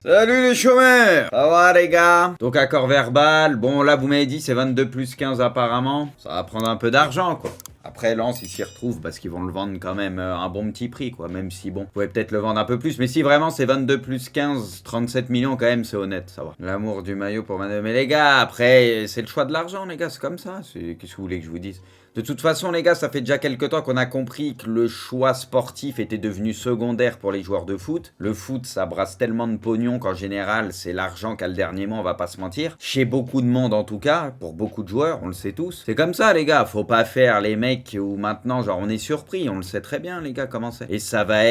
Salut les chômeurs! Ça va les gars? Donc accord verbal, bon là vous m'avez dit c'est 22 plus 15 apparemment. Ça va prendre un peu d'argent quoi. Après Lens ils s'y retrouvent parce qu'ils vont le vendre quand même un bon petit prix quoi. Même si bon, vous pouvez peut-être le vendre un peu plus. Mais si vraiment c'est 22 plus 15, 37 millions quand même c'est honnête, ça va. L'amour du maillot pour 22. Mais les gars, après c'est le choix de l'argent les gars, c'est comme ça. Qu'est-ce que vous voulez que je vous dise? De toute façon, les gars, ça fait déjà quelques temps qu'on a compris que le choix sportif était devenu secondaire pour les joueurs de foot. Le foot, ça brasse tellement de pognon qu'en général, c'est l'argent qu'a le dernier mot, on va pas se mentir. Chez beaucoup de monde, en tout cas, pour beaucoup de joueurs, on le sait tous. C'est comme ça, les gars. Faut pas faire les mecs où maintenant, genre, on est surpris. On le sait très bien, les gars, comment c'est. Et ça va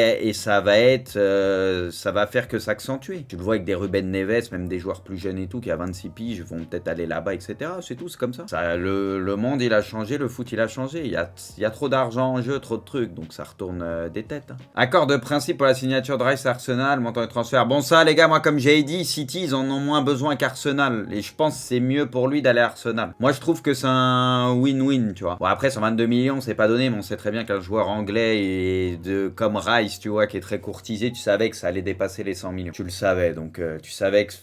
faire que s'accentuer. Tu le vois avec des Ruben Neves, même des joueurs plus jeunes et tout, qui à 26 piges vont peut-être aller là-bas, etc. C'est tout, c'est comme ça. Le monde, il a changé, le foot, il a changé. Il y a trop d'argent en jeu, trop de trucs, donc ça retourne des têtes. Hein. Accord de principe pour la signature de Rice Arsenal, montant de transfert. Bon, ça, les gars, moi, comme j'ai dit, City, ils en ont moins besoin qu'Arsenal. Et je pense que c'est mieux pour lui d'aller à Arsenal. Moi, je trouve que c'est un win-win, tu vois. Bon, après, 122 millions, c'est pas donné, mais on sait très bien qu'un joueur anglais comme Rice, tu vois, qui est très courtisé, tu savais que ça allait dépasser les 100 millions. Tu le savais, donc tu savais que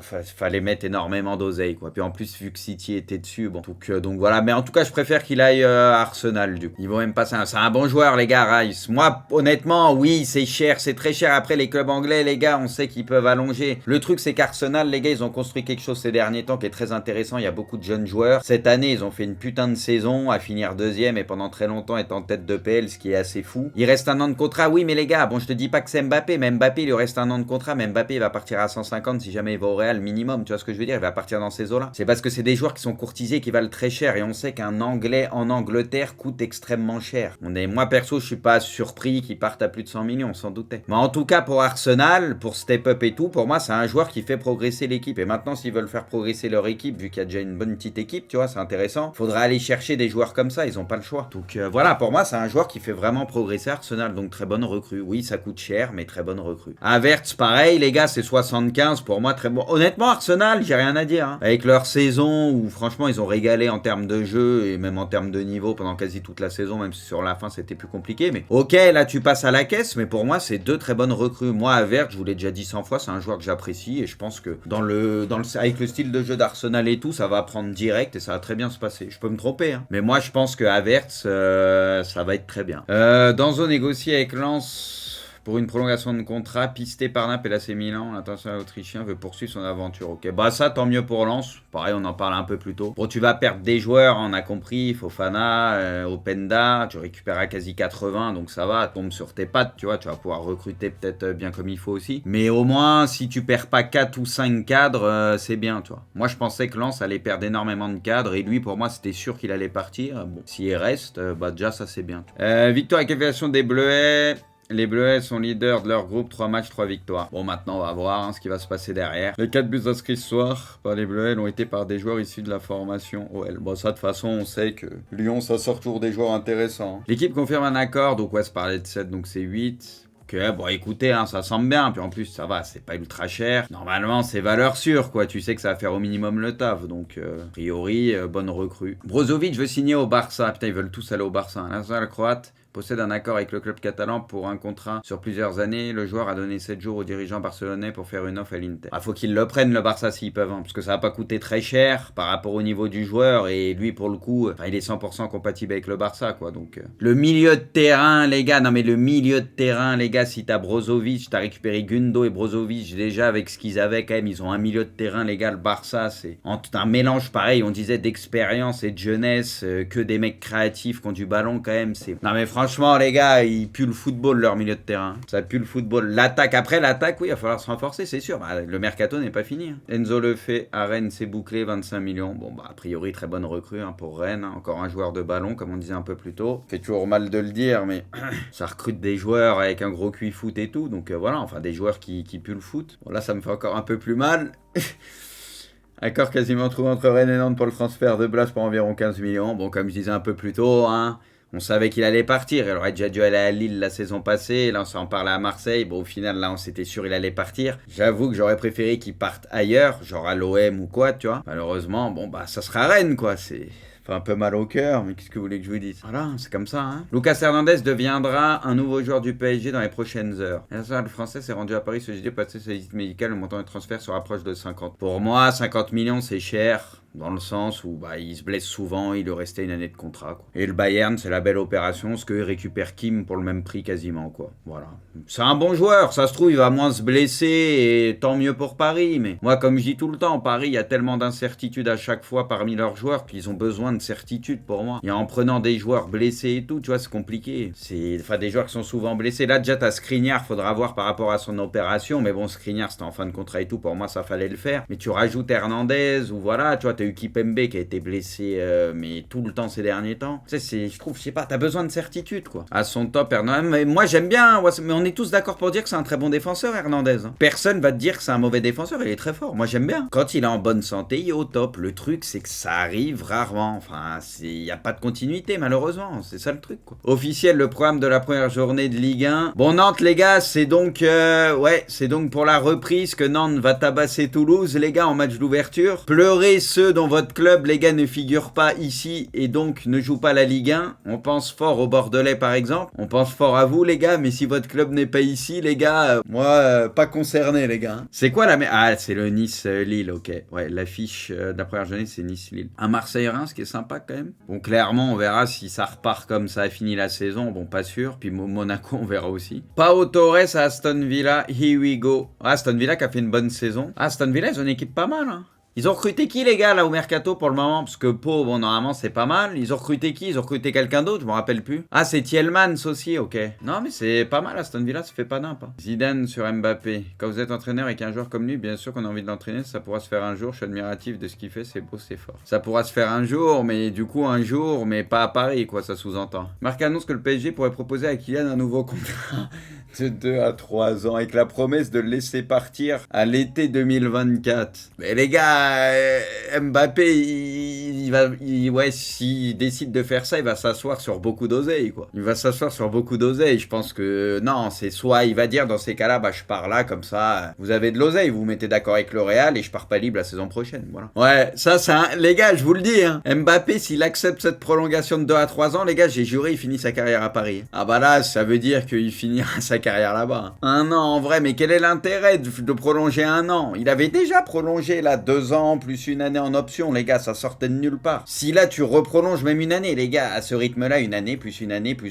fallait mettre énormément d'oseille quoi. Puis en plus vu que City était dessus, bon donc voilà, mais en tout cas je préfère qu'il aille à Arsenal du coup. Ils vont même passer c'est un bon joueur les gars, Rice. Moi honnêtement oui c'est cher, c'est très cher. Après les clubs anglais les gars on sait qu'ils peuvent allonger. Le truc c'est qu'Arsenal les gars ils ont construit quelque chose ces derniers temps qui est très intéressant. Il y a beaucoup de jeunes joueurs. Cette année ils ont fait une putain de saison à finir deuxième et pendant très longtemps être en tête de PL, ce qui est assez fou. Il reste un an de contrat, oui mais les gars bon je te dis pas que c'est Mbappé, mais Mbappé il lui reste un an de contrat, mais Mbappé il va partir à 150 si jamais il va au Real minimum, tu vois ce que je veux dire, il va partir dans ces eaux-là. C'est parce que c'est des joueurs qui sont courtisés qui valent très cher et on sait qu'un Anglais en Angleterre coûte extrêmement cher. Moi perso, je suis pas surpris qu'ils partent à plus de 100 millions, on s'en doutait. Mais en tout cas pour Arsenal, pour step up et tout, pour moi c'est un joueur qui fait progresser l'équipe. Et maintenant s'ils veulent faire progresser leur équipe, vu qu'il y a déjà une bonne petite équipe, tu vois, c'est intéressant. Faudra aller chercher des joueurs comme ça, ils ont pas le choix. Donc voilà, pour moi c'est un joueur qui fait vraiment progresser Arsenal, donc très bonne recrue. Oui, ça coûte cher, mais très bonne recrue. Havertz, pareil les gars, c'est 75 pour moi, très bon. Honnêtement Arsenal, j'ai rien à dire. Hein. Avec leur saison où franchement ils ont régalé en termes de jeu et même en termes de niveau pendant quasi toute la saison, même si sur la fin c'était plus compliqué. Mais ok, là tu passes à la caisse, mais pour moi c'est deux très bonnes recrues. Moi Havertz, je vous l'ai déjà dit 100 fois, c'est un joueur que j'apprécie et je pense que avec le style de jeu d'Arsenal et tout, ça va prendre direct et ça va très bien se passer. Je peux me tromper, hein. Mais moi je pense que Havertz, ça va être très bien. Danzo négocie avec Lens pour une prolongation de contrat, pisté par Naples et l'AC Milan, l'international autrichien veut poursuivre son aventure. Ok, bah ça, tant mieux pour Lens. Pareil, on en parle un peu plus tôt. Bon, tu vas perdre des joueurs, on a compris, Fofana, Openda, tu récupéreras quasi 80, donc ça va, tombe sur tes pattes, tu vois, tu vas pouvoir recruter peut-être bien comme il faut aussi. Mais au moins, si tu perds pas 4 ou 5 cadres, c'est bien, tu vois. Moi, je pensais que Lens allait perdre énormément de cadres, et lui, pour moi, c'était sûr qu'il allait partir. Bon, s'il reste, bah déjà, ça c'est bien. Victoire et qualification des Bleuets. Les Bleuets sont leaders de leur groupe, 3 matchs, 3 victoires. Bon, maintenant, on va voir ce qui va se passer derrière. Les 4 buts inscrits ce soir par les Bleuets ont été par des joueurs issus de la formation OL. Bon, ça, de toute façon, on sait que Lyon, ça sort toujours des joueurs intéressants. L'équipe confirme un accord, donc ouais, se parlait de 7, donc c'est 8. Ok, bon écoutez, hein, ça semble bien, puis en plus ça va, c'est pas ultra cher. Normalement c'est valeur sûre quoi, tu sais que ça va faire au minimum le taf, donc a priori, bonne recrue. Brozovic veut signer au Barça, putain ils veulent tous aller au Barça. L'international croate possède un accord avec le club catalan pour un contrat sur plusieurs années. Le joueur a donné 7 jours aux dirigeants barcelonais pour faire une offre à l'Inter. Ah, faut qu'ils le prennent le Barça s'ils peuvent, hein, parce que ça va pas coûter très cher par rapport au niveau du joueur, et lui pour le coup, il est 100% compatible avec le Barça quoi, donc... Le milieu de terrain les gars, non mais le milieu de terrain les gars, si t'as Brozovic, t'as récupéré Gundo et Brozovic déjà avec ce qu'ils avaient quand même, ils ont un milieu de terrain les gars, le Barça c'est un mélange pareil, on disait d'expérience et de jeunesse, que des mecs créatifs qui ont du ballon quand même, c'est... Non mais franchement les gars, ils puent le football leur milieu de terrain, ça pue le football. L'attaque, après l'attaque, oui il va falloir se renforcer c'est sûr, bah, le mercato n'est pas fini. Hein. Enzo le fait, à Rennes c'est bouclé, 25 millions, bon bah a priori très bonne recrue hein, pour Rennes, hein. Encore un joueur de ballon comme on disait un peu plus tôt, fait toujours mal de le dire mais ça recrute des joueurs avec un gros QI foot et tout, donc voilà, enfin des joueurs qui puent le foot. Bon là ça me fait encore un peu plus mal. Accord quasiment trouvé entre Rennes et Nantes pour le transfert de Blas pour environ 15 millions. Bon comme je disais un peu plus tôt, hein, on savait qu'il allait partir, il aurait déjà dû aller à Lille la saison passée, là on s'en parlait à Marseille, bon au final là on s'était sûr il allait partir. J'avoue que j'aurais préféré qu'il parte ailleurs, genre à l'OM ou quoi tu vois. Malheureusement bon bah ça sera Rennes quoi, c'est... fait un peu mal au cœur, mais qu'est-ce que vous voulez que je vous dise? Voilà, c'est comme ça, hein. Lucas Hernandez deviendra un nouveau joueur du PSG dans les prochaines heures. Le Français s'est rendu à Paris ce jeudi, passer sa visite médicale, le montant de transfert se rapproche de 50. Pour moi, 50 millions, c'est cher. Dans le sens où il se blesse souvent, il lui restait une année de contrat, quoi. Et le Bayern, c'est la belle opération, parce qu'il récupère Kim pour le même prix quasiment, quoi. Voilà. C'est un bon joueur, ça se trouve, il va moins se blesser, et tant mieux pour Paris. Mais moi, comme je dis tout le temps, Paris, il y a tellement d'incertitudes à chaque fois parmi leurs joueurs qu'ils ont besoin de certitude pour moi. Et en prenant des joueurs blessés et tout, tu vois, c'est compliqué. Enfin, des joueurs qui sont souvent blessés. Là, déjà, t'as Skriniar, faudra voir par rapport à son opération. Mais bon, Skriniar, c'était en fin de contrat et tout, pour moi, ça fallait le faire. Mais tu rajoutes Hernandez, ou voilà, tu vois, t'as eu Kipembe qui a été blessé mais tout le temps ces derniers temps. Tu sais, je trouve, je sais pas, t'as besoin de certitude, quoi. À son top, Hernandez, mais moi j'aime bien, mais on est tous d'accord pour dire que c'est un très bon défenseur, Hernandez. Personne va te dire que c'est un mauvais défenseur, il est très fort. Moi j'aime bien. Quand il est en bonne santé, il est au top. Le truc, c'est que ça arrive rarement. Enfin, il n'y a pas de continuité, malheureusement. C'est ça le truc, quoi. Officiel, le programme de la première journée de Ligue 1. Bon, Nantes, les gars, c'est donc c'est donc pour la reprise que Nantes va tabasser Toulouse, les gars, en match d'ouverture. Pleurez ceux dont votre club, les gars, ne figure pas ici et donc ne joue pas la Ligue 1. On pense fort aux Bordelais, par exemple. On pense fort à vous, les gars, mais si votre club n'est pas ici, les gars, moi, pas concerné, les gars. C'est quoi la... Ah, c'est le Nice-Lille, ok. Ouais, l'affiche de la première journée, c'est Nice-Lille. Un Marseille-Reims, ce qui est sympa, quand même. Bon, clairement, on verra si ça repart comme ça a fini la saison. Bon, pas sûr. Puis Monaco, on verra aussi. Pau Torres à Aston Villa, here we go. Aston Villa qui a fait une bonne saison. Aston Villa, ils ont une équipe pas mal, hein. Ils ont recruté qui, les gars, là, au Mercato, pour le moment? Parce que Pau, bon, normalement, c'est pas mal. Ils ont recruté qui? Ils ont recruté quelqu'un d'autre? Je me rappelle plus. Ah, c'est Thielmans aussi, ok. Non, mais c'est pas mal, Aston Villa, ça fait pas n'importe quoi. Zidane sur Mbappé. Quand vous êtes entraîneur avec un joueur comme lui, bien sûr qu'on a envie de l'entraîner. Ça pourra se faire un jour. Je suis admiratif de ce qu'il fait. C'est beau, c'est fort. Ça pourra se faire un jour, mais du coup, un jour, mais pas à Paris, quoi, ça sous-entend. Marc annonce que le PSG pourrait proposer à Kylian un nouveau contrat de 2 à 3 ans avec la promesse de le laisser partir à l'été 2024. Mais les gars, Mbappé, s'il décide de faire ça, il va s'asseoir sur beaucoup d'oseille, quoi. Il va s'asseoir sur beaucoup d'oseille. Je pense que non, c'est soit il va dire dans ces cas-là, je pars là, comme ça, vous avez de l'oseille, vous vous mettez d'accord avec le Real et je pars pas libre la saison prochaine, voilà. Ouais, ça, les gars, je vous le dis, hein. Mbappé, s'il accepte cette prolongation de 2 à 3 ans, les gars, j'ai juré, il finit sa carrière à Paris. Ah bah là, ça veut dire qu'il finira sa carrière là-bas. Un an, en vrai, mais quel est l'intérêt de prolonger un an? Il avait déjà prolongé, là, 2 ans, plus une année en option, les gars, ça sortait de nulle part. Si là, tu reprolonges même une année, les gars, à ce rythme-là, une année, plus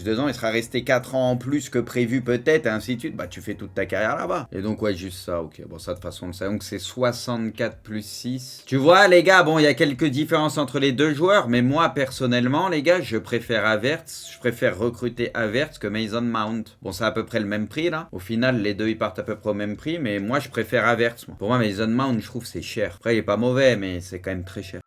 2 ans, il sera resté 4 ans en plus que prévu peut-être, et ainsi de suite, tu fais toute ta carrière là-bas. Et donc, ouais, juste ça, ok. Bon, ça, de toute façon, on le sait. Donc, c'est 64 plus 6. Tu vois, les gars, bon, il y a quelques différences entre les deux joueurs, mais moi, personnellement, les gars, je préfère Havertz, je préfère recruter Havertz que Mason Mount. Bon, c'est à peu près le même prix, là. Au final, les deux, ils partent à peu près au même prix, mais moi, je préfère Havertz. Pour moi, Mason Mount, je trouve, c'est cher. Après, il est pas mauvais, mais c'est quand même très cher.